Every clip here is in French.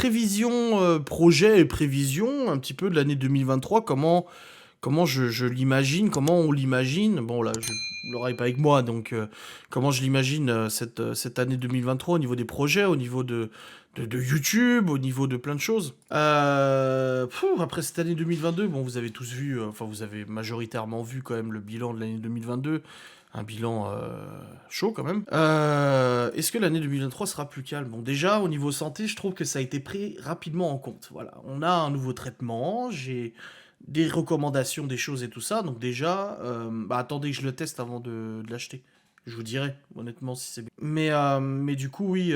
prévisions, projets et prévisions un petit peu de l'année 2023, comment je l'imagine, comment on l'imagine. Bon là, Laura est pas avec moi, donc comment je l'imagine cette année 2023 au niveau des projets, au niveau de YouTube, au niveau de plein de choses. Après cette année 2022, bon, vous avez tous vu, enfin vous avez majoritairement vu quand même le bilan de l'année 2022. Un bilan chaud quand même. Est-ce que l'année 2023 sera plus calme? Bon, déjà, au niveau santé, je trouve que ça a été pris rapidement en compte. Voilà, on a un nouveau traitement, j'ai des recommandations, des choses et tout ça. Donc déjà, bah, attendez que je le teste avant de l'acheter. Je vous dirai, honnêtement, si c'est bien. Mais du coup, oui,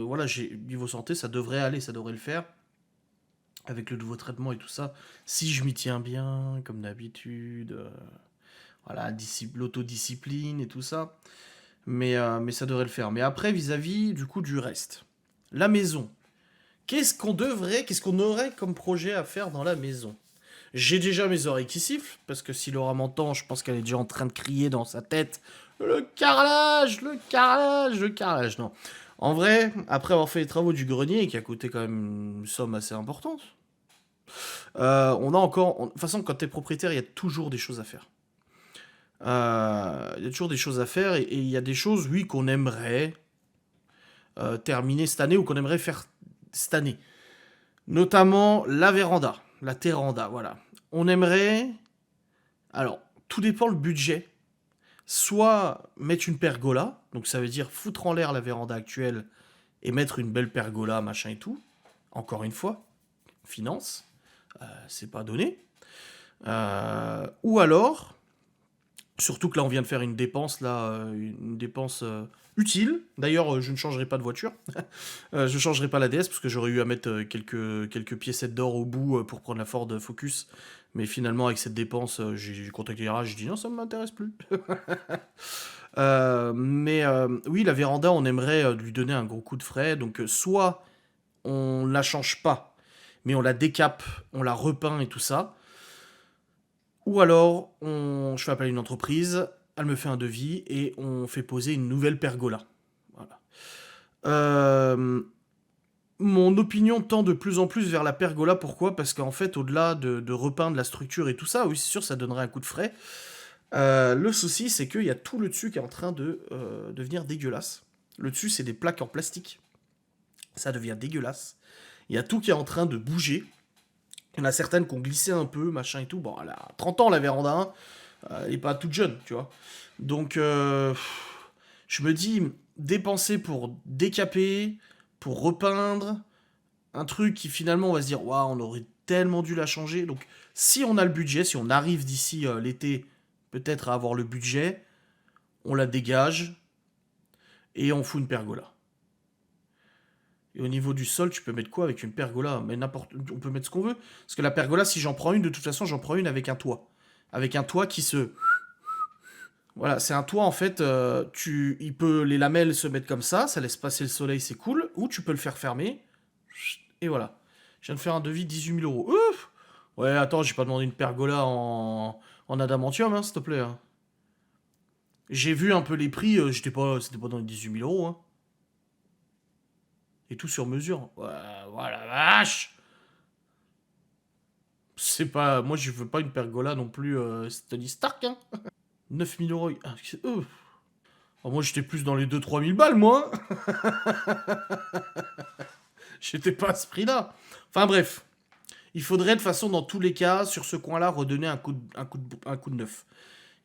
voilà, niveau santé, ça devrait aller, ça devrait le faire. Avec le nouveau traitement et tout ça. Si je m'y tiens bien, comme d'habitude. Voilà, l'autodiscipline et tout ça. Mais ça devrait le faire. Mais après, vis-à-vis du coup du reste. La maison. Qu'est-ce qu'on aurait comme projet à faire dans la maison? J'ai déjà mes oreilles qui sifflent, parce que si Laura m'entend, je pense qu'elle est déjà en train de crier dans sa tête. Le carrelage, le carrelage, le carrelage. Non. En vrai, après avoir fait les travaux du grenier, qui a coûté quand même une somme assez importante, on a encore... De toute façon, quand t'es propriétaire, il y a toujours des choses à faire. Il y a toujours des choses à faire et il y a des choses, oui, qu'on aimerait terminer cette année ou qu'on aimerait faire cette année. Notamment la véranda, la terranda, voilà. On aimerait... Alors, tout dépend le budget. Soit mettre une pergola, donc ça veut dire foutre en l'air la véranda actuelle et mettre une belle pergola, machin et tout. Encore une fois, finance, c'est pas donné. Ou alors, surtout que là, on vient de faire une dépense, une dépense utile. D'ailleurs, je ne changerai pas de voiture. Je ne changerai pas la DS parce que j'aurais eu à mettre quelques piécettes d'or au bout pour prendre la Ford Focus. Mais finalement, avec cette dépense, j'ai contacté les RH, j'ai dit non, ça ne m'intéresse plus. Oui, la véranda, on aimerait lui donner un gros coup de frais. Donc, soit on la change pas, mais on la décape, on la repeint et tout ça. Ou alors, je fais appel à une entreprise, elle me fait un devis et on fait poser une nouvelle pergola. Voilà. Euh, Mon opinion tend de plus en plus vers la pergola. Pourquoi? Parce qu'en fait, au-delà de repeindre la structure et tout ça, oui, c'est sûr, ça donnerait un coup de frais. Le souci, c'est qu'il y a tout le dessus qui est en train de devenir dégueulasse. Le dessus, c'est des plaques en plastique. Ça devient dégueulasse. Il y a tout qui est en train de bouger. Il y en a certaines qui ont glissé un peu, machin et tout. Bon, elle a 30 ans, la véranda, hein. Elle n'est pas toute jeune, tu vois. Donc, je me dis, dépenser pour décaper, pour repeindre, un truc qui finalement, on va se dire, waouh, on aurait tellement dû la changer. Donc, si on a le budget, si on arrive d'ici l'été, peut-être à avoir le budget, on la dégage et on fout une pergola. Et au niveau du sol, tu peux mettre quoi avec une pergola? Mais n'importe, on peut mettre ce qu'on veut. Parce que la pergola, si j'en prends une, de toute façon, j'en prends une avec un toit. Avec un toit qui se... Voilà, c'est un toit en fait, les lamelles se mettent comme ça laisse passer le soleil, c'est cool. Ou tu peux le faire fermer. Et voilà. Je viens de faire un devis 18 000 euros. Ouf. Ouais, attends, j'ai pas demandé une pergola en adamantium, hein, s'il te plaît, hein. J'ai vu un peu les prix, c'était pas dans les 18 000 euros, hein. Et tout sur mesure. Ouais, voilà, vache. C'est pas. Moi, je veux pas une pergola non plus, Tony Stark, hein. 9 000 euros. Ah, oh, moi, j'étais plus dans les 2 3 000 balles, moi, hein. J'étais pas à ce prix-là. Enfin, bref. Il faudrait, de toute façon, dans tous les cas, sur ce coin-là, redonner un coup de neuf.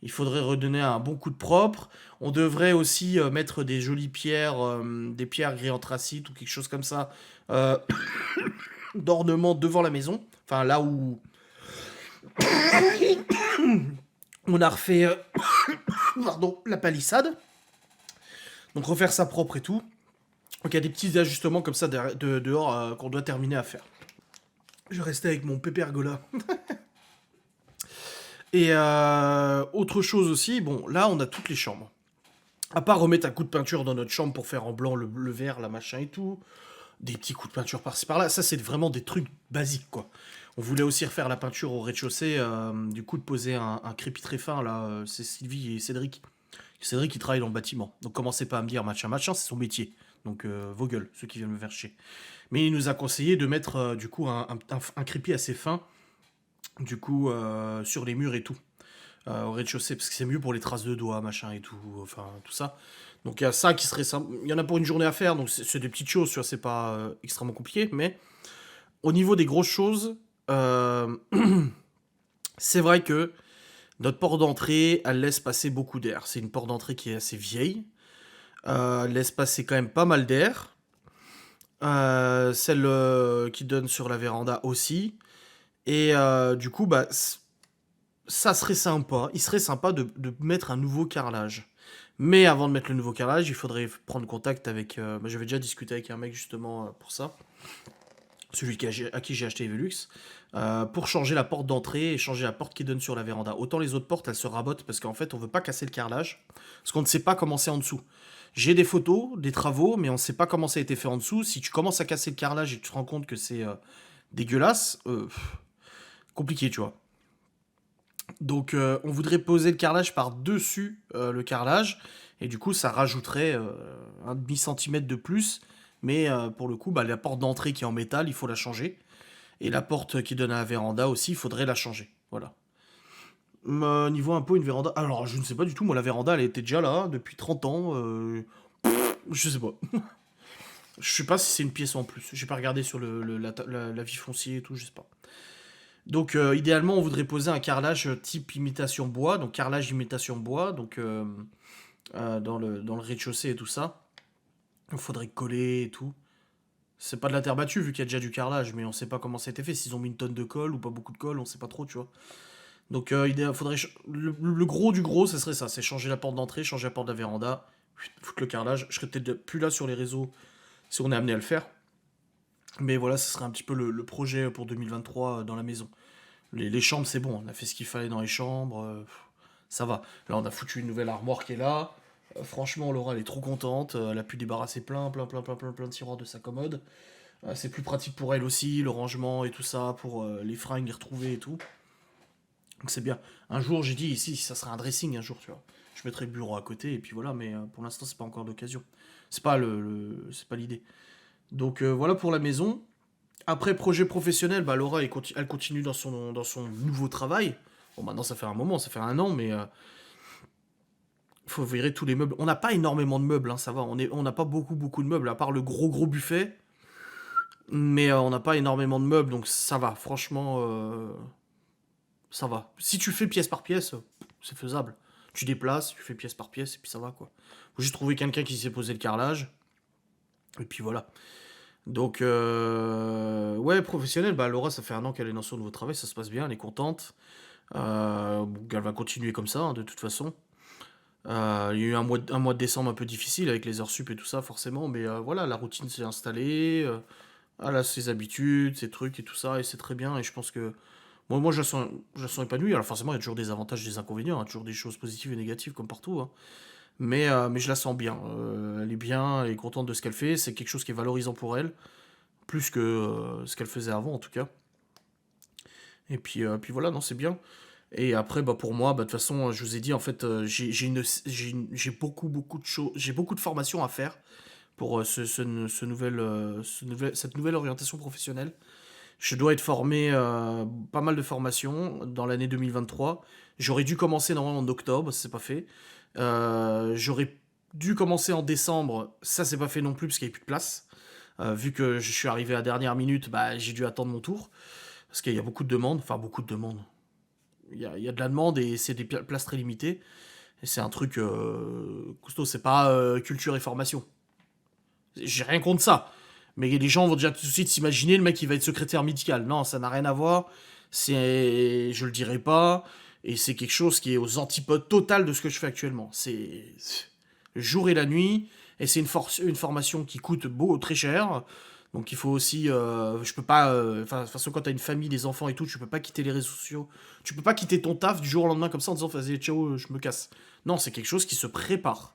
Il faudrait redonner un bon coup de propre. On devrait aussi mettre des jolies pierres, des pierres gris anthracite ou quelque chose comme ça, euh, d'ornement devant la maison. Enfin, là où on a refait pardon, la palissade. Donc refaire ça propre et tout. Donc il y a des petits ajustements comme ça dehors qu'on doit terminer à faire. Je restais avec mon pépergola. Et autre chose aussi, bon, là on a toutes les chambres. À part remettre un coup de peinture dans notre chambre pour faire en blanc le vert, la machin et tout. Des petits coups de peinture par-ci par-là. Ça, c'est vraiment des trucs basiques, quoi. On voulait aussi refaire la peinture au rez-de-chaussée. Du coup, de poser un crépi très fin, là. C'est Sylvie et Cédric. Cédric, il travaille dans le bâtiment. Donc, commencez pas à me dire machin, machin, c'est son métier. Donc vos gueules, ceux qui viennent me faire chier. Mais il nous a conseillé de mettre du coup un crépi assez fin, du coup sur les murs et tout, au rez-de-chaussée, parce que c'est mieux pour les traces de doigts, machin et tout, enfin tout ça. Donc il y a ça qui serait simple. Il y en a pour une journée à faire, donc c'est des petites choses, tu vois, c'est pas extrêmement compliqué. Mais au niveau des grosses choses, euh, c'est vrai que notre porte d'entrée, elle laisse passer beaucoup d'air. C'est une porte d'entrée qui est assez vieille. Elle laisse passer quand même pas mal d'air. Celle qui donne sur la véranda aussi. Et du coup, bah, ça serait sympa. Il serait sympa de mettre un nouveau carrelage. Mais avant de mettre le nouveau carrelage, il faudrait prendre contact avec. Bah, j'avais déjà discuté avec un mec justement pour ça. Celui à qui j'ai acheté Evelux. Pour changer la porte d'entrée et changer la porte qui donne sur la véranda. Autant les autres portes, elles se rabotent parce qu'en fait, on veut pas casser le carrelage. Parce qu'on ne sait pas comment c'est en dessous. J'ai des photos, des travaux, mais on ne sait pas comment ça a été fait en dessous. Si tu commences à casser le carrelage et que tu te rends compte que c'est dégueulasse, compliqué, tu vois. Donc on voudrait poser le carrelage par-dessus le carrelage, et du coup ça rajouterait un demi-centimètre de plus, mais pour le coup, bah, la porte d'entrée qui est en métal, il faut la changer, et la porte qui donne à la véranda aussi, il faudrait la changer. Voilà. Niveau un peu une véranda, alors je ne sais pas du tout, moi la véranda elle était déjà là depuis 30 ans, je sais pas. Je sais pas si c'est une pièce en plus, j'ai pas regardé sur la vie foncier et tout, je sais pas. Donc idéalement, on voudrait poser un carrelage type imitation bois, donc carrelage imitation bois, donc dans le rez-de-chaussée et tout ça. Il faudrait coller et tout. C'est pas de la terre battue vu qu'il y a déjà du carrelage, mais on sait pas comment ça a été fait, s'ils ont mis une tonne de colle ou pas beaucoup de colle, on sait pas trop, tu vois. Donc faudrait le gros du gros, ça serait ça, c'est changer la porte d'entrée, changer la porte de la véranda, foutre le carrelage. Je serais peut-être plus là sur les réseaux si on est amené à le faire. Mais voilà, ce serait un petit peu le projet pour 2023 dans la maison. Les chambres, c'est bon, on a fait ce qu'il fallait dans les chambres, ça va. Là, on a foutu une nouvelle armoire qui est là. Franchement, Laura, elle est trop contente. Elle a pu débarrasser plein de tiroirs de sa commode. C'est plus pratique pour elle aussi, le rangement et tout ça, pour les fringues, les retrouver et tout. Donc c'est bien. Un jour, j'ai dit ici, ça sera un dressing un jour, tu vois. Je mettrai le bureau à côté et puis voilà, mais pour l'instant, c'est pas encore l'occasion. C'est pas l'idée. Donc voilà pour la maison. Après, projet professionnel, bah, Laura, elle continue dans son nouveau travail. Bon, maintenant, ça fait un moment, ça fait un an, mais il faut virer tous les meubles. On n'a pas énormément de meubles, hein, ça va. On n'a pas beaucoup de meubles, à part le gros buffet. Mais on n'a pas énormément de meubles, donc ça va. Franchement, ça va. Si tu fais pièce par pièce, c'est faisable. Tu déplaces, tu fais pièce par pièce, et puis ça va, quoi. Faut juste trouver quelqu'un qui sait poser le carrelage. Et puis voilà. Donc, ouais, professionnel, bah Laura, ça fait un an qu'elle est dans son nouveau travail, ça se passe bien, elle est contente. Donc elle va continuer comme ça, hein, de toute façon. Il y a eu un mois de décembre un peu difficile avec les heures sup et tout ça, forcément, mais voilà, la routine s'est installée, elle a ses habitudes, ses trucs et tout ça, et c'est très bien, et je pense que. Moi je la sens épanouie, alors forcément, il y a toujours des avantages, des inconvénients, hein, toujours des choses positives et négatives, comme partout, hein. Mais je la sens bien, elle est bien, elle est contente de ce qu'elle fait, c'est quelque chose qui est valorisant pour elle, plus que ce qu'elle faisait avant, en tout cas. Et puis voilà, non, c'est bien. Et après, bah, pour moi, bah, de toute façon, je vous ai dit, en fait, j'ai beaucoup de choses, j'ai beaucoup de formations à faire pour cette nouvelle orientation professionnelle. Je dois être formé, pas mal de formations dans l'année 2023. J'aurais dû commencer normalement en octobre, ça s'est pas fait. J'aurais dû commencer en décembre, ça s'est pas fait non plus parce qu'il n'y avait plus de place. Vu que je suis arrivé à la dernière minute, bah, j'ai dû attendre mon tour. Parce qu'il y a beaucoup de demandes, enfin beaucoup de demandes. Il y a de la demande et c'est des places très limitées. Et c'est un truc costaud, c'est pas culture et formation. J'ai rien contre ça. Mais les gens vont déjà tout de suite s'imaginer le mec qui va être secrétaire médical. Non, ça n'a rien à voir. Je le dirai pas. Et c'est quelque chose qui est aux antipodes totales de ce que je fais actuellement. C'est le jour et la nuit. Et c'est une formation qui coûte très cher. Donc il faut aussi, je peux pas, enfin de toute façon quand t'as une famille, des enfants et tout, tu peux pas quitter les réseaux sociaux, tu peux pas quitter ton taf du jour au lendemain comme ça en disant vas-y ciao, je me casse. Non, c'est quelque chose qui se prépare.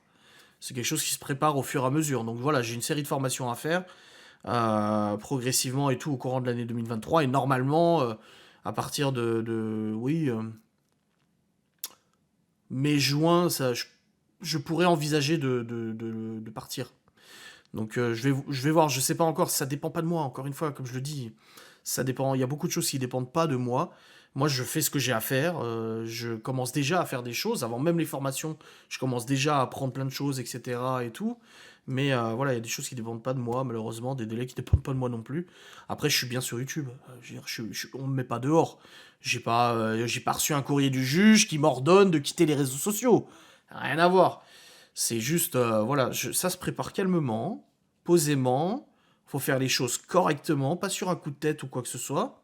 C'est quelque chose qui se prépare au fur et à mesure. Donc voilà, j'ai une série de formations à faire progressivement et tout au courant de l'année 2023 et normalement à partir oui mai juin, ça, je pourrais envisager de partir. Donc je vais voir, je sais pas encore, ça dépend pas de moi, encore une fois, comme je le dis, ça dépend, il y a beaucoup de choses qui dépendent pas de moi. Moi, je fais ce que j'ai à faire, je commence déjà à faire des choses, avant même les formations, je commence déjà à apprendre plein de choses, etc. et tout. Mais voilà, il y a des choses qui dépendent pas de moi, malheureusement, des délais qui dépendent pas de moi non plus. Après, je suis bien sur YouTube. Je veux dire, on me met pas dehors. J'ai pas reçu un courrier du juge qui m'ordonne de quitter les réseaux sociaux. Rien à voir. C'est juste, voilà, ça se prépare calmement, posément. Faut faire les choses correctement, pas sur un coup de tête ou quoi que ce soit.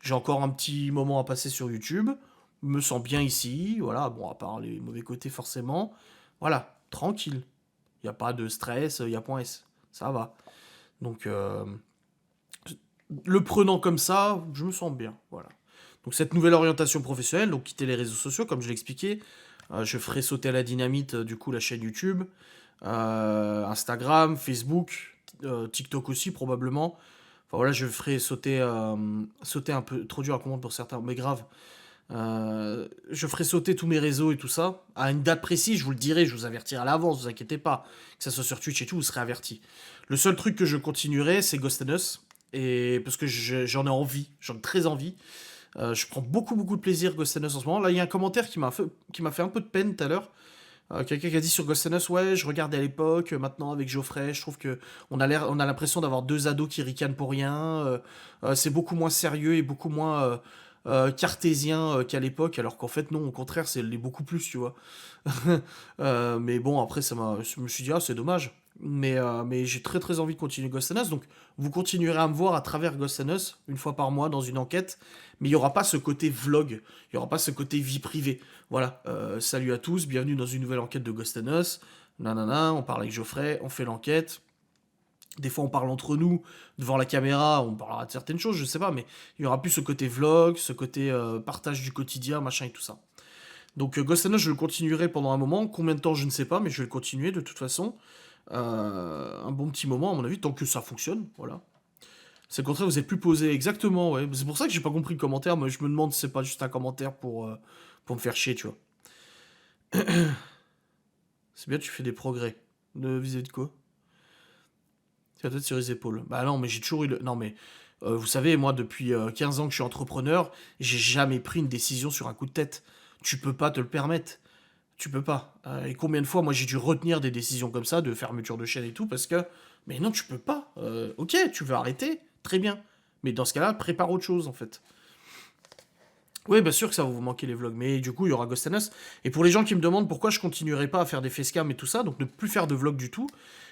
J'ai encore un petit moment à passer sur YouTube. Je me sens bien ici, voilà. Bon, à part les mauvais côtés forcément. Voilà, tranquille. Il n'y a pas de stress, il y a point S. Ça va. Donc, le prenant comme ça, je me sens bien. Voilà. Donc, cette nouvelle orientation professionnelle, donc quitter les réseaux sociaux, comme je l'ai expliqué, je ferai sauter à la dynamite, du coup, la chaîne YouTube, Instagram, Facebook, TikTok aussi, probablement. Enfin, voilà, je ferai sauter un peu, trop dur à comprendre pour certains, mais grave. Je ferai sauter tous mes réseaux et tout ça. À une date précise, je vous le dirai, je vous avertirai à l'avance, vous inquiétez pas. Que ça soit sur Twitch et tout, vous serez avertis. Le seul truc que je continuerai, c'est Ghost and Us. Et parce que j'en ai envie, j'en ai très envie. Je prends beaucoup, beaucoup de plaisir Ghost and Us en ce moment. Là, il y a un commentaire qui m'a fait un peu de peine tout à l'heure. Quelqu'un qui a dit sur Ghost and Us, ouais, je regardais à l'époque, maintenant avec Geoffrey, je trouve que on a l'impression d'avoir deux ados qui ricanent pour rien. C'est beaucoup moins sérieux et beaucoup moins cartésien qu'à l'époque, alors qu'en fait non, au contraire, c'est l'est beaucoup plus, tu vois. Mais bon, après, je me suis dit, ah, c'est dommage. Mais j'ai très très envie de continuer Ghost and Us, donc vous continuerez à me voir à travers Ghost and Us, une fois par mois, dans une enquête, mais il n'y aura pas ce côté vlog, il n'y aura pas ce côté vie privée. Voilà, salut à tous, bienvenue dans une nouvelle enquête de Ghost and Us. Nanana, on parle avec Geoffrey, on fait l'enquête. Des fois, on parle entre nous, devant la caméra, on parlera de certaines choses, je sais pas, mais il y aura plus ce côté vlog, ce côté partage du quotidien, machin et tout ça. Donc Ghost and Us, je le continuerai pendant un moment. Combien de temps, je ne sais pas, mais je vais le continuer de toute façon. Un bon petit moment, à mon avis, tant que ça fonctionne, voilà. C'est le contraire, vous êtes plus posé, exactement, ouais. C'est pour ça que j'ai pas compris le commentaire, mais je me demande si c'est pas juste un commentaire pour me faire chier, tu vois. C'est bien, tu fais des progrès. Vis-à-vis de quoi? C'est la tête sur les épaules. Bah non, mais j'ai toujours eu le... Non, mais vous savez, moi, depuis 15 ans que je suis entrepreneur, j'ai jamais pris une décision sur un coup de tête. Tu peux pas te le permettre. Tu peux pas. Et combien de fois, moi, j'ai dû retenir des décisions comme ça, de fermeture de chaîne et tout, parce que... Mais non, tu peux pas. Ok, tu veux arrêter, très bien. Mais dans ce cas-là, prépare autre chose, en fait. Oui, bien sûr que ça va vous manquer les vlogs, mais du coup, il y aura Ghost and Us. Et pour les gens qui me demandent pourquoi je continuerai pas à faire des facecam et tout ça, donc ne plus faire de vlogs du tout,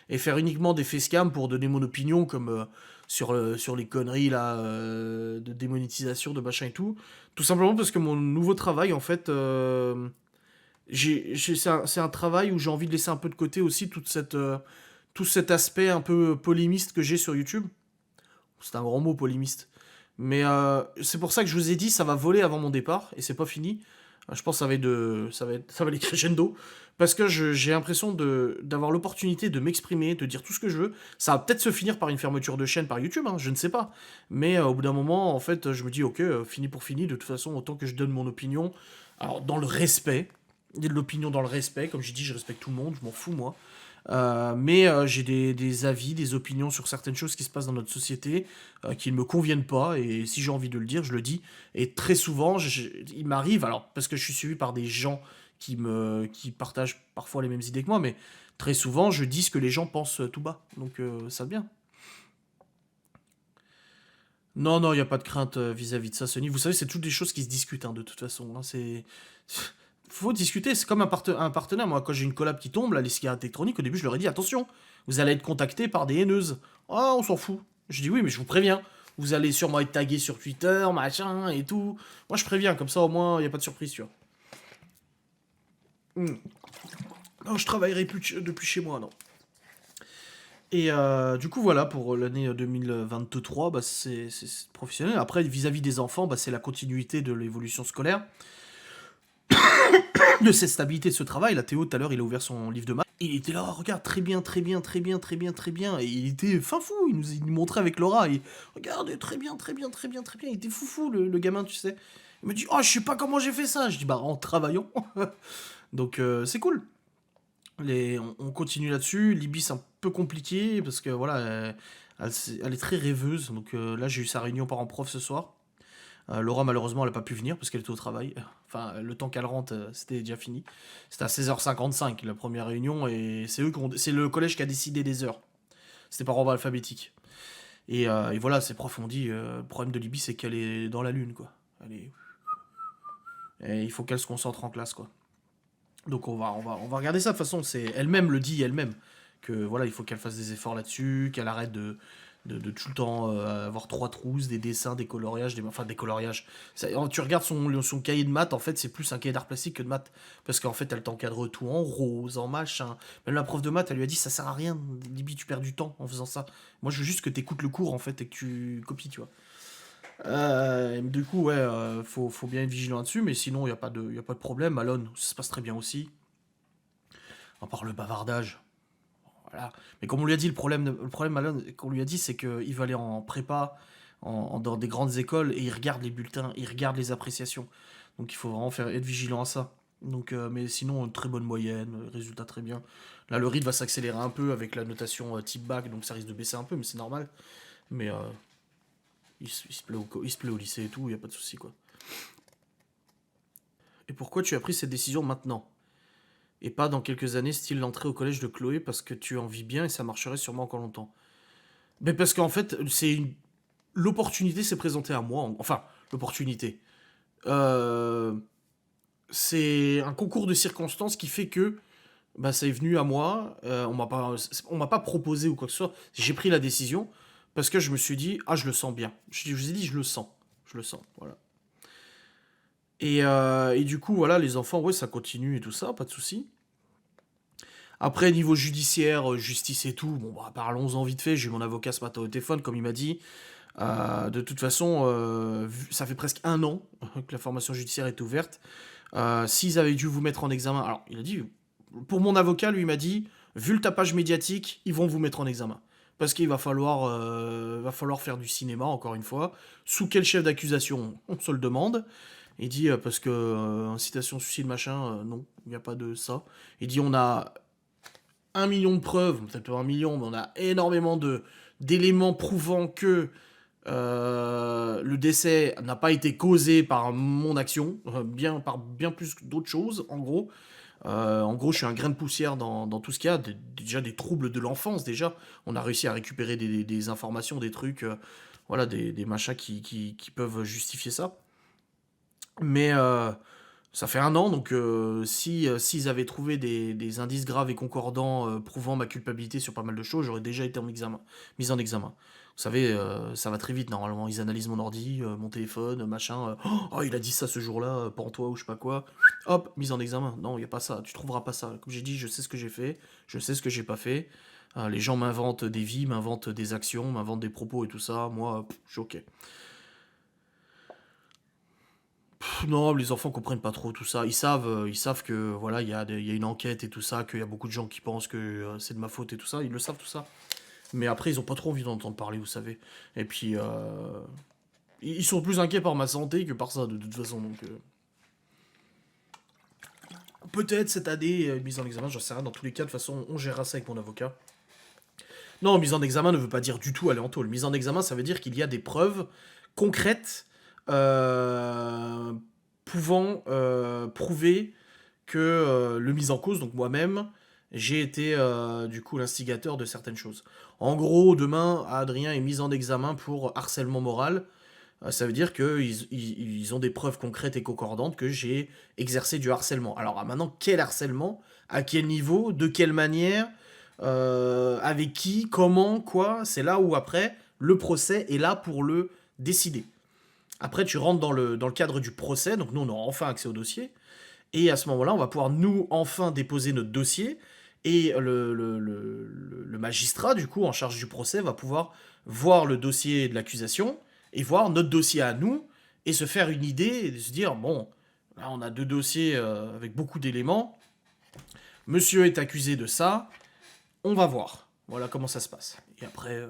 et faire uniquement des facecam pour donner mon opinion, comme sur les conneries là, de démonétisation, de machin et tout simplement parce que mon nouveau travail, en fait, c'est un travail où j'ai envie de laisser un peu de côté aussi tout cet aspect un peu polémiste que j'ai sur YouTube. C'est un grand mot, polémiste. Mais c'est pour ça que je vous ai dit, ça va voler avant mon départ, et c'est pas fini. Je pense que ça va aller crescendo, parce que j'ai l'impression d'avoir l'opportunité de m'exprimer, de dire tout ce que je veux. Ça va peut-être se finir par une fermeture de chaîne par YouTube, hein, je ne sais pas. Mais au bout d'un moment, en fait, je me dis, ok, fini pour fini, de toute façon, autant que je donne mon opinion. Alors, dans le respect, de l'opinion dans le respect, comme j'ai dit, je respecte tout le monde, je m'en fous, moi. Mais j'ai des avis, des opinions sur certaines choses qui se passent dans notre société qui ne me conviennent pas, et si j'ai envie de le dire, je le dis. Et très souvent, il m'arrive, alors parce que je suis suivi par des gens qui partagent parfois les mêmes idées que moi, mais très souvent, je dis ce que les gens pensent tout bas. Donc ça vient. Non, non, il n'y a pas de crainte vis-à-vis de ça, Sony. Vous savez, c'est toutes des choses qui se discutent, hein, de toute façon. Hein, c'est... Faut discuter, c'est comme un partenaire. Moi, quand j'ai une collab qui tombe, là, les cigarettes électroniques, au début, je leur ai dit, attention, vous allez être contacté par des haineuses. Ah, on s'en fout. Je dis, oui, mais je vous préviens. Vous allez sûrement être tagué sur Twitter, machin, et tout. Moi, je préviens, comme ça, au moins, il n'y a pas de surprise, tu vois. Hmm. Non, je travaillerai plus depuis chez moi, non. Et du coup, voilà, pour l'année 2023, bah, c'est professionnel. Après, vis-à-vis des enfants, bah, c'est la continuité de l'évolution scolaire, de cette stabilité de ce travail. Là, Théo, tout à l'heure, il a ouvert son livre de maths. Il était là, oh, regarde, très bien, très bien, très bien, très bien, très bien. Et il était fin fou, il nous montrait avec Laura. Et regarde, très bien, très bien, très bien, très bien. Il était foufou, le gamin, tu sais. Il me dit, oh, je sais pas comment j'ai fait ça. Je dis, bah, en travaillant. Donc, c'est cool. On continue là-dessus. Libye, c'est un peu compliqué parce que voilà, elle est très rêveuse. Donc là, j'ai eu sa réunion parents-prof ce soir. Laura, malheureusement, elle n'a pas pu venir parce qu'elle était au travail. Enfin, le temps qu'elle rentre, c'était déjà fini. C'était à 16h55 la première réunion et c'est le collège qui a décidé des heures. C'était par ordre alphabétique. Et voilà, ces profs ont dit le problème de Libye, c'est qu'elle est dans la lune, quoi. Et il faut qu'elle se concentre en classe, quoi. Donc on va regarder ça. De toute façon, c'est elle-même le dit elle-même que voilà, il faut qu'elle fasse des efforts là-dessus, qu'elle arrête de tout le temps avoir trois trousses, des dessins, des coloriages, enfin des coloriages. Tu regardes son cahier de maths, en fait, c'est plus un cahier d'art plastique que de maths. Parce qu'en fait, elle t'encadre tout en rose, en machin. Même la prof de maths, elle lui a dit ça sert à rien, Libby, tu perds du temps en faisant ça. Moi, je veux juste que tu écoutes le cours, en fait, et que tu copies, tu vois. Du coup, ouais, faut bien être vigilant là-dessus, mais sinon, y a pas de problème. Malone, ça se passe très bien aussi. À part le bavardage. Voilà. Mais comme on lui a dit, le problème Malone, qu'on lui a dit, c'est qu'il va aller en prépa, dans des grandes écoles, et il regarde les bulletins, il regarde les appréciations. Donc il faut vraiment être vigilant à ça. Donc, mais sinon, une très bonne moyenne, résultat très bien. Là, le rythme va s'accélérer un peu avec la notation type bac, donc ça risque de baisser un peu, mais c'est normal. Mais il se plaît au lycée et tout, il n'y a pas de souci, quoi. Et pourquoi tu as pris cette décision maintenant? Et pas dans quelques années, style l'entrée au collège de Chloé, parce que tu en vis bien et ça marcherait sûrement encore longtemps. Mais parce qu'en fait, l'opportunité s'est présentée à moi. Enfin, l'opportunité. Euh, c'est un concours de circonstances qui fait que bah, ça est venu à moi. On m'a pas proposé ou quoi que ce soit. J'ai pris la décision parce que je me suis dit, ah, je le sens bien. Je vous ai dit, je le sens. Je le sens, voilà. Et du coup, voilà, les enfants, ouais, ça continue et tout ça, pas de souci. Après, niveau judiciaire, justice et tout, bon, bah, parlons-en vite fait. J'ai eu mon avocat ce matin au téléphone, comme il m'a dit. De toute façon, ça fait presque un an que la formation judiciaire est ouverte. S'ils avaient dû vous mettre en examen, alors il a dit, pour mon avocat, lui, il m'a dit, vu le tapage médiatique, ils vont vous mettre en examen. Parce qu'il va falloir faire du cinéma, encore une fois. Sous quel chef d'accusation? On se le demande. Il dit, parce que incitation, suicide, machin, non, il n'y a pas de ça. Il dit, on a 1 million de preuves, peut-être pas 1 million, mais on a énormément d'éléments prouvant que le décès n'a pas été causé par mon action, par bien plus d'autres choses, en gros. En gros, je suis un grain de poussière dans tout ce qu'il y a. Déjà des troubles de l'enfance, déjà. On a réussi à récupérer des informations, des trucs, voilà, des machins qui peuvent justifier ça. Mais ça fait un an, donc s'ils avaient trouvé des indices graves et concordants prouvant ma culpabilité sur pas mal de choses, j'aurais déjà été mis en examen. Vous savez, ça va très vite normalement. Ils analysent mon ordi, mon téléphone, machin. Oh, il a dit ça ce jour-là, pour toi ou je sais pas quoi. Hop, mise en examen. Non, il n'y a pas ça. Tu trouveras pas ça. Comme j'ai dit, je sais ce que j'ai fait, je sais ce que j'ai pas fait. Les gens m'inventent des vies, m'inventent des actions, m'inventent des propos et tout ça. Moi, je suis ok. Non, les enfants comprennent pas trop tout ça. Ils savent que voilà, il y a une enquête et tout ça, qu'il y a beaucoup de gens qui pensent que c'est de ma faute et tout ça. Ils le savent tout ça. Mais après, ils ont pas trop envie d'entendre parler, vous savez. Et puis, ils sont plus inquiets par ma santé que par ça, de toute façon. Donc, peut-être cette année, mise en examen, j'en sais rien. Dans tous les cas, de toute façon, on gérera ça avec mon avocat. Non, mise en examen ne veut pas dire du tout aller en taule. Mise en examen, ça veut dire qu'il y a des preuves concrètes euh, pouvant prouver que le mis en cause, donc moi-même, j'ai été du coup l'instigateur de certaines choses. En gros, demain, Adrien est mis en examen pour harcèlement moral. Ça veut dire qu'ils ont des preuves concrètes et concordantes que j'ai exercé du harcèlement. Alors maintenant, quel harcèlement? À quel niveau? De quelle manière? Avec qui? Comment? Quoi? C'est là où après, le procès est là pour le décider. Après, tu rentres dans le cadre du procès, donc nous, on aura enfin accès au dossier. Et à ce moment-là, on va pouvoir nous enfin déposer notre dossier. Et le magistrat, du coup, en charge du procès, va pouvoir voir le dossier de l'accusation et voir notre dossier à nous et se faire une idée et se dire, bon, là, on a deux dossiers avec beaucoup d'éléments. Monsieur est accusé de ça. On va voir. Voilà comment ça se passe. Et après,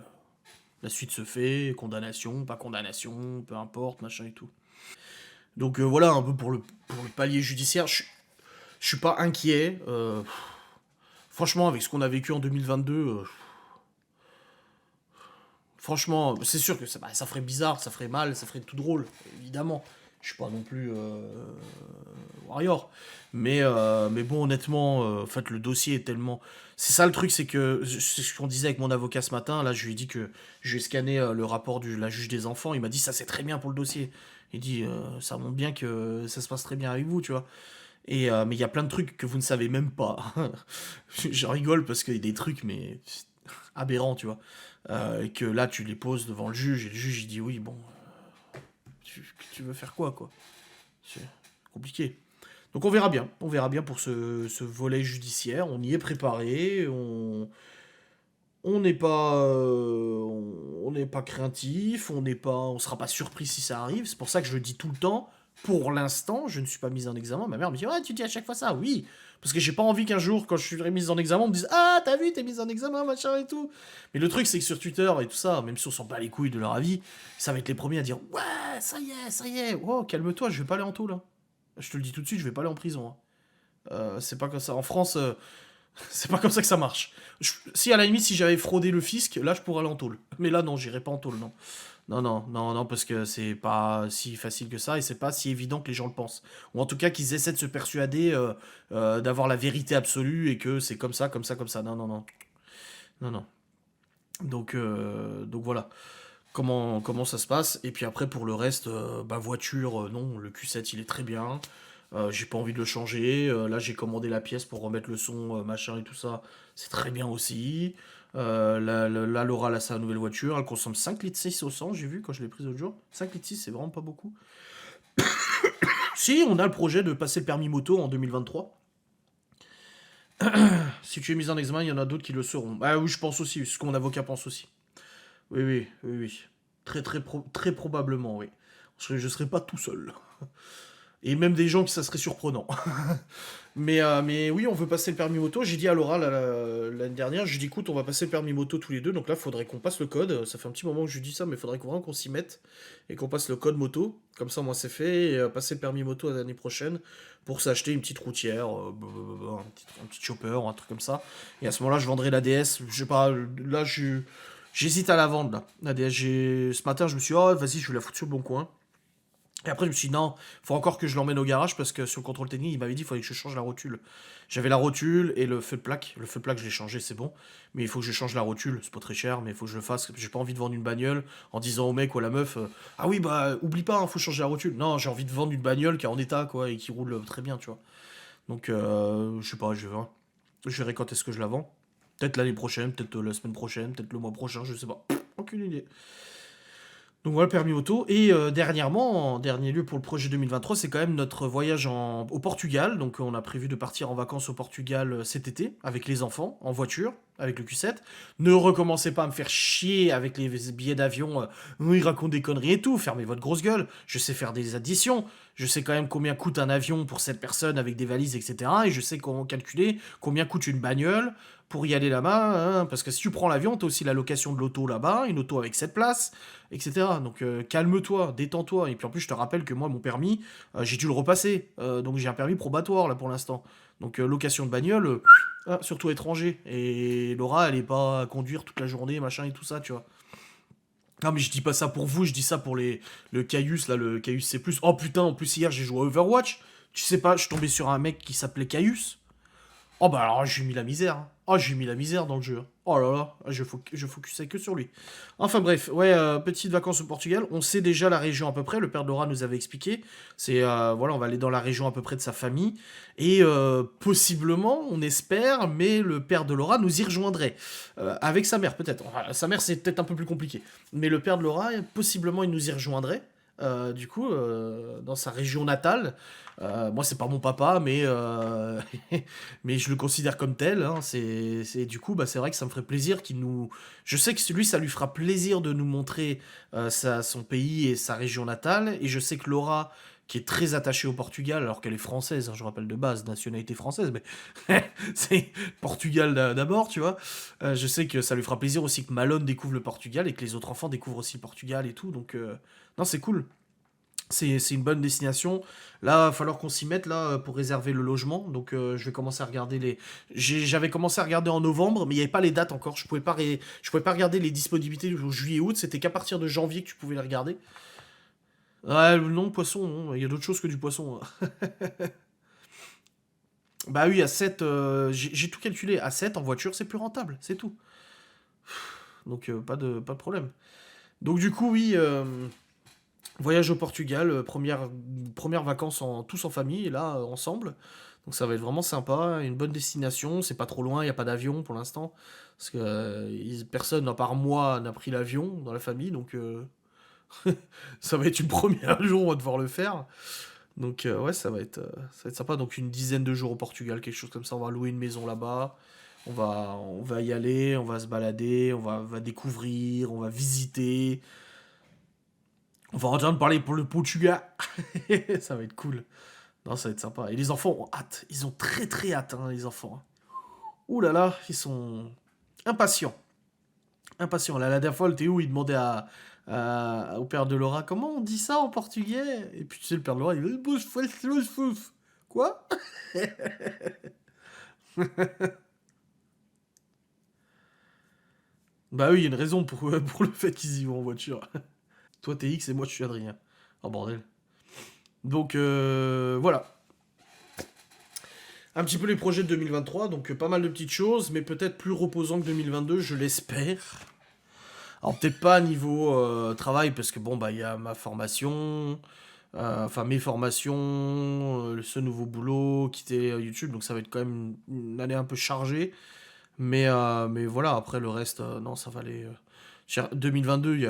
la suite se fait, condamnation, pas condamnation, peu importe, machin et tout. Donc voilà, un peu pour le palier judiciaire. Je suis pas inquiet. Franchement, avec ce qu'on a vécu en 2022, franchement, c'est sûr que ça ferait bizarre, ça ferait mal, ça ferait tout drôle, évidemment. Je suis pas non plus Warrior. Mais bon, honnêtement, en fait, le dossier est tellement. C'est ça le truc, c'est que. C'est ce qu'on disait avec mon avocat ce matin. Là, je lui ai dit que je lui ai scanné le rapport de la juge des enfants. Il m'a dit ça, c'est très bien pour le dossier. Il dit ça montre bien que ça se passe très bien avec vous, tu vois. Mais il y a plein de trucs que vous ne savez même pas. Je rigole parce qu'il y a des trucs, mais aberrants, tu vois. Et que là, tu les poses devant le juge, et le juge, il dit oui, bon, tu veux faire quoi, quoi. C'est compliqué. Donc on verra bien pour ce volet judiciaire. On y est préparé, on n'est pas, on n'est pas craintif, on sera pas surpris si ça arrive. C'est pour ça que je le dis tout le temps. Pour l'instant, je ne suis pas mis en examen. Ma mère me dit ouais, tu dis à chaque fois ça, oui, parce que j'ai pas envie qu'un jour, quand je suis mis en examen, on me dise ah t'as vu, t'es mis en examen, machin et tout. Mais le truc c'est que sur Twitter et tout ça, même si on s'en bat les couilles de leur avis, ça va être les premiers à dire ouais ça y est, oh calme-toi, je vais pas aller en taule. Hein. Je te le dis tout de suite, je vais pas aller en prison. Hein. C'est pas comme ça. En France, c'est pas comme ça que ça marche. Si à la limite, si j'avais fraudé le fisc, là je pourrais aller en tôle. Mais là non, j'irai pas en tôle, non. Non, parce que c'est pas si facile que ça et c'est pas si évident que les gens le pensent. Ou en tout cas qu'ils essaient de se persuader d'avoir la vérité absolue et que c'est comme ça, comme ça, comme ça. Non. Donc voilà. Comment ça se passe. Et puis après, pour le reste, voiture, non, le Q7 il est très bien. J'ai pas envie de le changer. Là, j'ai commandé la pièce pour remettre le son, machin et tout ça. C'est très bien aussi. La Laura, là, sa nouvelle voiture, elle consomme 5 litres 6 au 100, j'ai vu quand je l'ai prise l'autre jour. 5 litres 6, c'est vraiment pas beaucoup. Si, on a le projet de passer le permis moto en 2023. Si tu es mis en examen, il y en a d'autres qui le seront. Ah oui, je pense aussi, ce que mon avocat pense aussi. Oui. Très probablement, oui. Je serai pas tout seul. Et même des gens qui ça serait surprenant. Mais oui, on veut passer le permis moto. J'ai dit à Laura l'année dernière, je lui ai dit écoute, on va passer le permis moto tous les deux. Donc là, il faudrait qu'on passe le code. Ça fait un petit moment que je lui dis ça, mais il faudrait vraiment qu'on s'y mette et qu'on passe le code moto. Comme ça, moi, c'est fait. Et passer le permis moto l'année prochaine pour s'acheter une petite routière, un petit chopper, un truc comme ça. Et à ce moment-là, je vendrai la DS. Je sais pas, là, j'hésite à la vendre. Là. La DS, ce matin, je me suis dit, oh, vas-y, je vais la foutre sur le bon coin. Et après, je me suis dit, non, faut encore que je l'emmène au garage parce que sur le contrôle technique, il m'avait dit qu'il fallait que je change la rotule. J'avais la rotule et le feu de plaque. Le feu de plaque, je l'ai changé, c'est bon. Mais il faut que je change la rotule. C'est pas très cher, mais il faut que je le fasse. J'ai pas envie de vendre une bagnole en disant au mec ou à la meuf, ah oui, bah, oublie pas, hein, faut changer la rotule. Non, j'ai envie de vendre une bagnole qui est en état, quoi, et qui roule très bien, tu vois. Donc, je sais pas, je verrai. Je verrai quand est-ce que je la vends. Peut-être l'année prochaine, peut-être la semaine prochaine, peut-être le mois prochain, je sais pas. Aucune idée. Donc voilà le permis auto. Et dernièrement, en dernier lieu pour le projet 2023, c'est quand même notre voyage au Portugal. Donc on a prévu de partir en vacances au Portugal cet été avec les enfants, en voiture, avec le Q7. Ne recommencez pas à me faire chier avec les billets d'avion. Où ils racontent des conneries et tout. Fermez votre grosse gueule. Je sais faire des additions. Je sais quand même combien coûte un avion pour cette personne avec des valises, etc. Et je sais comment calculer combien coûte une bagnole pour y aller là-bas. Hein, parce que si tu prends l'avion, tu as aussi la location de l'auto là-bas, une auto avec 7 places, etc. Donc calme-toi, détends-toi. Et puis en plus, je te rappelle que moi, mon permis, j'ai dû le repasser. Donc j'ai un permis probatoire là pour l'instant. Donc location de bagnole, surtout étranger. Et Laura, elle est pas à conduire toute la journée, machin et tout ça, tu vois. Non mais je dis pas ça pour vous, je dis ça pour le Caius, là, le Caius C+. Oh putain, en plus hier j'ai joué à Overwatch. Tu sais pas, je suis tombé sur un mec qui s'appelait Caius. Oh bah alors j'ai mis la misère. Hein. Oh j'ai mis la misère dans le jeu. Hein. Oh là là, je focusais que sur lui. Enfin bref, ouais, petites vacances au Portugal. On sait déjà la région à peu près. Le père Dora nous avait expliqué. C'est voilà, on va aller dans la région à peu près de sa famille. Et possiblement, on espère, mais le père de Laura nous y rejoindrait. Avec sa mère peut-être. Enfin, sa mère c'est peut-être un peu plus compliqué. Mais le père de Laura, possiblement, il nous y rejoindrait. Du coup, dans sa région natale. Moi, c'est pas mon papa, mais je le considère comme tel. Hein. Du coup, c'est vrai que ça me ferait plaisir qu'il nous. Je sais que lui, ça lui fera plaisir de nous montrer son pays et sa région natale. Et je sais que Laura, qui est très attachée au Portugal, alors qu'elle est française, hein, je rappelle de base, nationalité française, mais c'est Portugal d'abord, tu vois. Je sais que ça lui fera plaisir aussi que Malone découvre le Portugal et que les autres enfants découvrent aussi le Portugal et tout. Donc, non, c'est cool. C'est une bonne destination. Là, il va falloir qu'on s'y mette là pour réserver le logement. Donc, je vais commencer à regarder les. J'avais commencé à regarder en novembre, mais il n'y avait pas les dates encore. Je pouvais pas regarder les disponibilités au juillet août. C'était qu'à partir de janvier que tu pouvais les regarder. Ouais, non, poisson, non. Il y a d'autres choses que du poisson, hein. Bah oui, à 7, j'ai tout calculé. À 7 en voiture, c'est plus rentable, c'est tout. Donc, pas de problème. Donc, du coup, oui, voyage au Portugal, première vacances tous en famille, et là, ensemble. Donc ça va être vraiment sympa, une bonne destination, c'est pas trop loin, il n'y a pas d'avion pour l'instant. Parce que personne, à part moi, n'a pris l'avion dans la famille, donc ça va être une première jour, on va devoir le faire. Donc ouais, ça va être sympa. Donc une dizaine de jours au Portugal, quelque chose comme ça, on va louer une maison là-bas. On va y aller, on va se balader, on va découvrir, on va visiter. On va entendre parler pour le Portugal. Ça va être cool. Non, ça va être sympa. Et les enfants ont hâte. Ils ont très très hâte, hein, les enfants. Ouh là là, ils sont impatients. Impatients. Là, la dernière fois, le Théo, il demandait au père de Laura comment on dit ça en portugais. Et puis tu sais, le père de Laura, il dit bouf, fouf, fouf, fouf. Quoi? Bah oui, il y a une raison pour le fait qu'ils y vont en voiture. Toi, t'es X et moi, je suis Adrien. Oh bordel. Donc voilà. Un petit peu les projets de 2023, donc pas mal de petites choses, mais peut-être plus reposant que 2022, je l'espère. Alors peut-être pas niveau travail, parce que bon, bah il y a ma formation, enfin mes formations, ce nouveau boulot, quitter YouTube, donc ça va être quand même une année un peu chargée. Mais voilà, après le reste, non, ça va aller. 2022,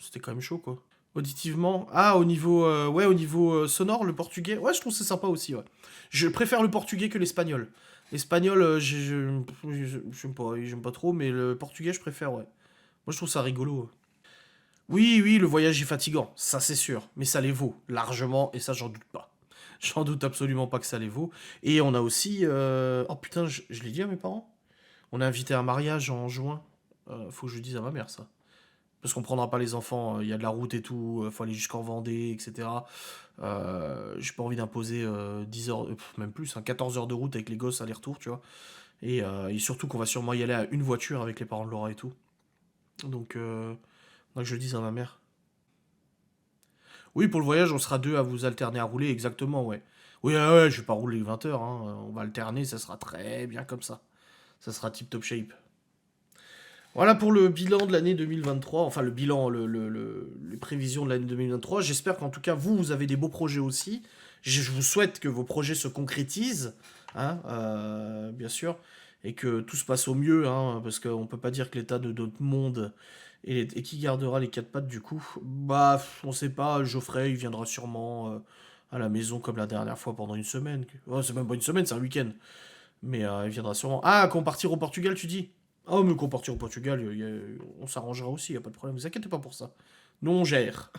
c'était quand même chaud, quoi. Auditivement. Ah, ouais, au niveau sonore, le portugais. Ouais, je trouve que c'est sympa aussi, ouais. Je préfère le portugais que l'espagnol. L'espagnol, j'aime pas trop, mais le portugais, je préfère, ouais. Moi, je trouve ça rigolo. Oui, oui, le voyage est fatigant, ça c'est sûr, mais ça les vaut largement, et ça, j'en doute pas. J'en doute absolument pas que ça les vaut. Et on a aussi. Oh putain, je l'ai dit à mes parents. On a invité un mariage en juin. Faut que je le dise à ma mère, ça. Parce qu'on prendra pas les enfants, il y a de la route et tout, faut aller jusqu'en Vendée, etc. J'ai pas envie d'imposer 10 heures, même plus, hein, 14 heures de route avec les gosses aller-retour, tu vois. Et surtout qu'on va sûrement y aller à une voiture avec les parents de Laura et tout. Donc, faudra que je le dise à ma mère. Oui, pour le voyage, on sera deux à vous alterner à rouler, exactement, ouais. Oui, ouais, ouais, je vais pas rouler 20 heures, hein, on va alterner, ça sera très bien comme ça. Ça sera tip top shape. Voilà pour le bilan de l'année 2023, enfin le bilan, les prévisions de l'année 2023. J'espère qu'en tout cas vous avez des beaux projets aussi. Je vous souhaite que vos projets se concrétisent, hein, bien sûr, et que tout se passe au mieux, hein, parce qu'on peut pas dire que l'état de notre monde et qui gardera les quatre pattes du coup. Bah, on sait pas. Geoffrey, il viendra sûrement à la maison comme la dernière fois pendant une semaine. Oh, c'est même pas une semaine, c'est un week-end. Mais il viendra sûrement. Ah, qu'on partir au Portugal, tu dis? Ah, mais qu'on partir au Portugal, on s'arrangera aussi, y a pas de problème. Vous inquiétez pas pour ça. Nous, on gère.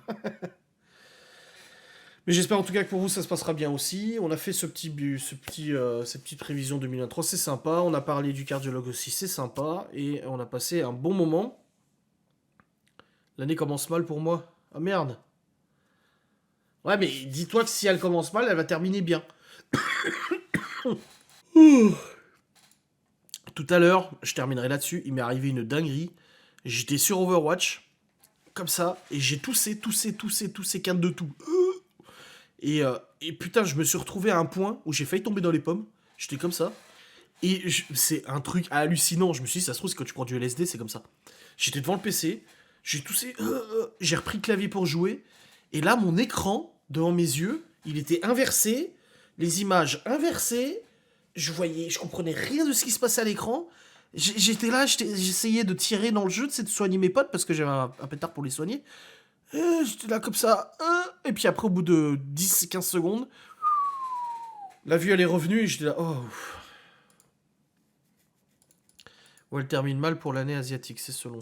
Mais j'espère en tout cas que pour vous, ça se passera bien aussi. On a fait cette petite prévision 2023, c'est sympa. On a parlé du cardiologue aussi, c'est sympa. Et on a passé un bon moment. L'année commence mal pour moi. Ah merde. Ouais, mais dis-toi que si elle commence mal, elle va terminer bien. Tout à l'heure, je terminerai là-dessus, il m'est arrivé une dinguerie. J'étais sur Overwatch, comme ça, et j'ai toussé, quinte de tout. Et putain, je me suis retrouvé à un point où j'ai failli tomber dans les pommes. J'étais comme ça. C'est un truc hallucinant. Je me suis dit, ça se trouve, c'est quand tu prends du LSD, c'est comme ça. J'étais devant le PC, j'ai toussé, j'ai repris le clavier pour jouer. Et là, mon écran, devant mes yeux, il était inversé, les images inversées. Je comprenais rien de ce qui se passait à l'écran. J'étais là, j'essayais de tirer dans le jeu, de soigner mes potes parce que j'avais un pétard pour les soigner. J'étais là comme ça. Et puis après, au bout de 10-15 secondes, la vue elle est revenue et j'étais là. Oh. Ouais, elle termine mal pour l'année asiatique, c'est selon.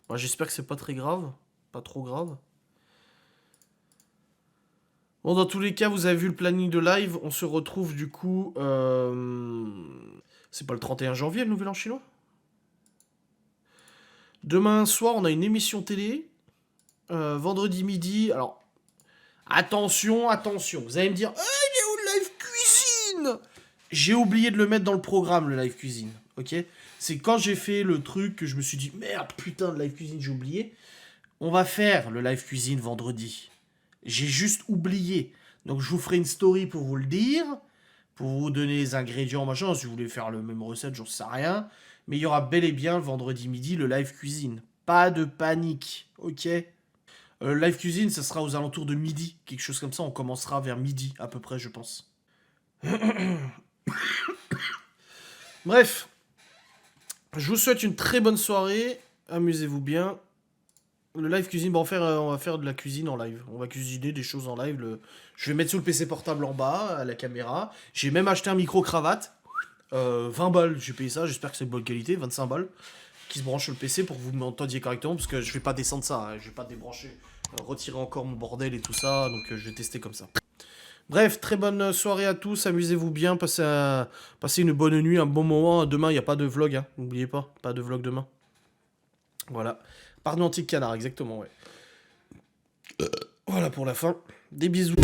Moi, j'espère que c'est pas très grave. Pas trop grave. Bon, dans tous les cas, vous avez vu le planning de live. On se retrouve du coup. C'est pas le 31 janvier, le nouvel an chinois? Demain soir, on a une émission télé. Vendredi midi. Alors, Attention, attention. Vous allez me dire, il est où le live cuisine? J'ai oublié de le mettre dans le programme, le live cuisine. Ok? C'est quand j'ai fait le truc que je me suis dit, merde, putain, le live cuisine, j'ai oublié. On va faire le live cuisine vendredi. J'ai juste oublié. Donc je vous ferai une story pour vous le dire, pour vous donner les ingrédients, machin. Si vous voulez faire le même recette, j'en sais rien. Mais il y aura bel et bien le vendredi midi le live cuisine. Pas de panique, ok? Live cuisine, ça sera aux alentours de midi. Quelque chose comme ça, on commencera vers midi à peu près, je pense. Bref, je vous souhaite une très bonne soirée. Amusez-vous bien. Le live cuisine, bon, on va faire de la cuisine en live. On va cuisiner des choses en live. Je vais mettre sur le PC portable en bas, à la caméra. J'ai même acheté un micro-cravate. 20 balles, j'ai payé ça. J'espère que c'est de bonne qualité. 25 balles. Qui se branche sur le PC pour que vous m'entendiez correctement. Parce que je vais pas descendre ça. Hein, je vais pas débrancher. Retirer encore mon bordel et tout ça. Donc je vais tester comme ça. Bref, très bonne soirée à tous. Amusez-vous bien. Passez une bonne nuit, un bon moment. Demain, il n'y a pas de vlog. Hein. N'oubliez pas. Pas de vlog demain. Voilà. Pardon, antique canard, exactement, ouais. Voilà pour la fin. Des bisous.